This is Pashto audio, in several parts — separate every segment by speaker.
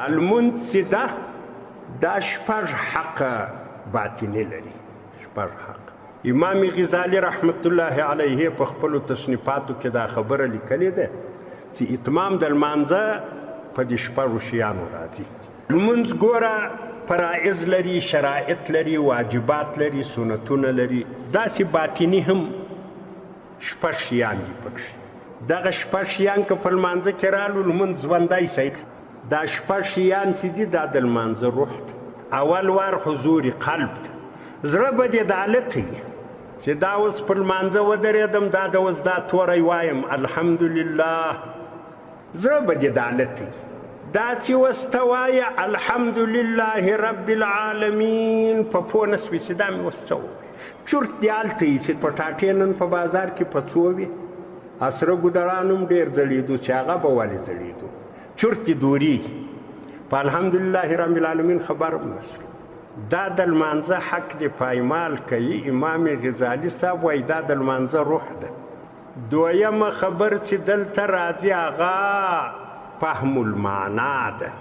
Speaker 1: المونځ چې ده دا شپږ حقه باطني لري. شپږ حق امام غزالي رحمت الله علیه په خپلو تصنیفاتو کې دا خبره لیکلې ده چې اتمام د لمانځه په دې شپږو شیانو راځي. لمونځ ګوره فرائض لري، شرایط لري، واجبات لري، سنتونه لري، داسې باطني هم شپږ شیان دي پکښې. دغه شپږ شیان که په لمانځه کې رالو لمونځ ژوندی شي. دا شپږ شیان چې دي دا د لمانځه روح ده. اول وار حضور قلب ده. زړه به دې د حالت وي چې دا اوس په لمانځه ودرېدم دا د اوس دا توری وایم الحمدلله. زړه به دې د حالت وي دا چې اوس ته وایه الحمدلله رب العالمین په پوه نه سوې چې دا مې اوس څه ووایي. چورت دې هلته وي چې پټاټې نن په بازار کې په څو وي. اسره ګودړان هم ډېر ځړېدو چې هغه به ولې ځړېدو. چورت دوري په الحمدلله رب العالمین خبر هم نه شو. دا د لمانځه حق دی پایمال کوي. امام غزالي صاحب وایي دا د لمانځه روح ده. دویمه خبر چې دلته راځي هغه فهم المعنا ده.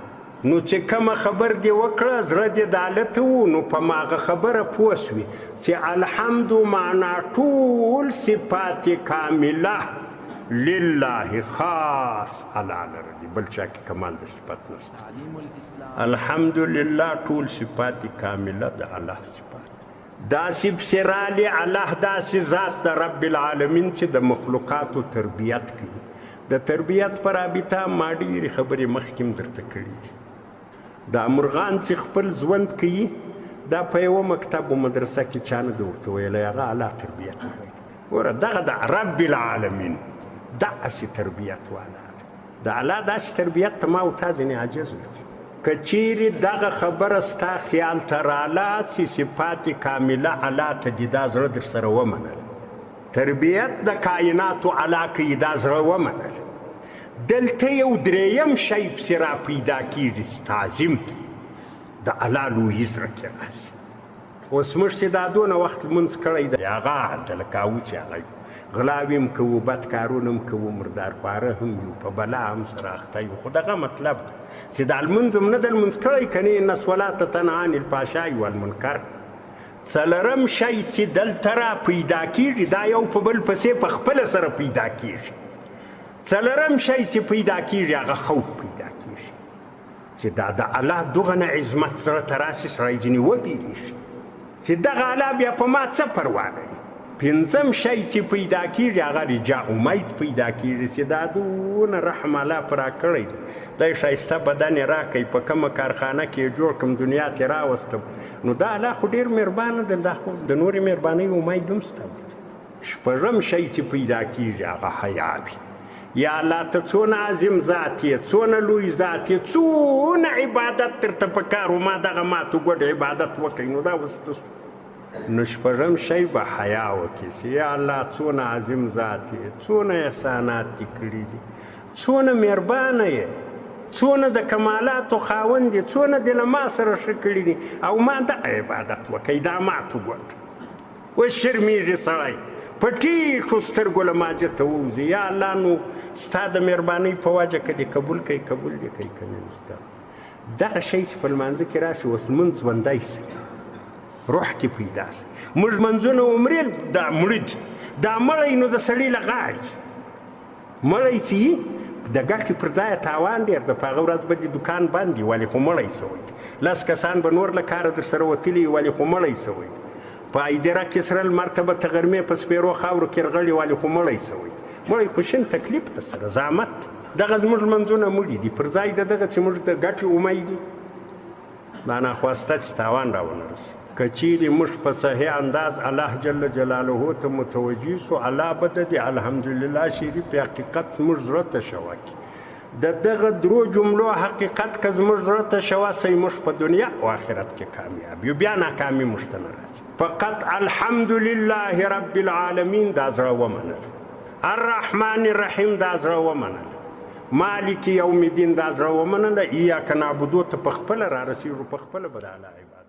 Speaker 1: نو چې کومه خبر دې وکړه زړه دې د حالت و نو په هماغه خبره پوه سوې چې الحمد معنا ټول صفات کامله لله خاص الله لره دي، بل چا کې کمال د صفت نشته. الحمدلله ټول صفات کامله د الله صفات. داسې پسې رالې الله داسې ذات د رب العالمین چې د مخلوقاتو تربیت کوي. د تربیت په رابطه ما ډېرې خبرې مخکې هم درته کړي دي. دا مرغان چې خپل ژوند کوي دا په یوه مکتب و مدرسه کې چا نه ده ورته ویلی هغه الله تربیت وایي. ګوره دغه د رب العالمین داسې تربیت والا ده. د الله داسې تربیت ته ما او تا ځینې عاجز یو. که چیرې دغه خبره ستا خیال ته راله چې صفات کامله الله ته دي دا زړه در سره ومنل. تربیت د کائناتو الله کوي دا زړه ومنل. دلته یو درېیم شی پسې را پیدا کېږي چې تعظیم د الله لویي زړه کې راشي. اوس موږ چې دا دونه وخت لمونځ کړی دی هغه هلته لکه او چې هغه یو غلاوې هم کوو، بد کارونه هم کوو، مردار خواره هم یو، په بلا هم سره اخته یو. خو دغه مطلب ده چې دا لمونځ هم نه ده لمونځ کړی که نه ان الصلاة تنهی عن الفحشاء والمنکر. څلورم شی چې دلته را پیدا کېږي دا یو په بل پسې په خپله سره پیدا کېږي. څلورم شی چې پیدا کېږي هغه خوف پیدا کېږي چې دا د الله دغه نه عظمت زړه ته راشي سړی ځینې وبېرېږي چې دغه الله بیا په ما څه پروا لري. پنځم شی چې پیدا کېږي هغه رجا امید پیدا کېږي چې دا دونه رحم الله په را کړی دی. دی ښایسته بدن یې راکوي په کومه کارخانه کې یې جوړ کړم دنیا ته یې راوستم نو دا الله خو ډېر مهربانه دی. دا خو د نورې مهربانۍ امید هم شته. شپږم شی چې پیدا کېږي هغه حیا وي. یا الله ته څونه عظیم ذات یې، څونه لوی ذات یې، څونه عبادت درته پکار و ما دغه ماتو ګډ عبادت وکړئ نو دا اوس څه شو. نو شپږم شی به حیا وکړي چې یا الله څونه عظیم ذات یې، څونه احسانات دې کړي دي، څونه مهربانه یې، څونه د کمالاتو خاوند یې، څونه دې له ما سره ښه کړي دي او ما دغه عبادت وکړئ دا ماتو ګډ. اوس شرمېږي سړی په ټیټو سترګو له ماجه ته ووځي. یا الله نو ستا د مهربانۍ په وجه که دې قبول کوي قبول دې کوي که نه نو دغه شی چې په لمانځه کې راشي اوس لمونځ ژوندی شي روح کې پیدا شي. موږ منځونه عمرې دا مړه دي. دا مړی نو د سړي له غاړي مړی چې د ګټې پر ځایه تاوان ډېر ده. په هغه ورځ به دې دوکان بند وي ولې خو مړی سوی دی. 10 کسان به نور له کاره در سره وتلي ولې خو مړی سوی دی. په ایدره کې سره لمر ته به ته غرمې په سپېرو خاورو کې رغړې ولې خو مړی سوی دی. مړی خو شین تکلیف ده سره زحمت. دغه زموږ لمنځونه مړي دي پر ځای د دغه چې موږ د ګټې امید دي دا ناخواسته چې تاوان راونه رسي. که چیرې موږ په صحیح انداز الله جل جلاله ته متوجه سو الله به د دې الحمدلله شریف حقیقت زموږ زړه ته شوه کړي. د دغه درو جملو حقیقت که زموږ زړه ته شوه سي موږ په دنیا او آخرت کې کامیاب یو. بیا ناکامي موږ ته نه راځي. فقط الحمدلله رب العالمین دا زړه ومنل. الرحمن الرحیم دا زړه ومنل. مالک یوم الدین دا زړه ومنل. ایاک نعبدو ته په خپله را رسېږو په خپله به د الله عبادت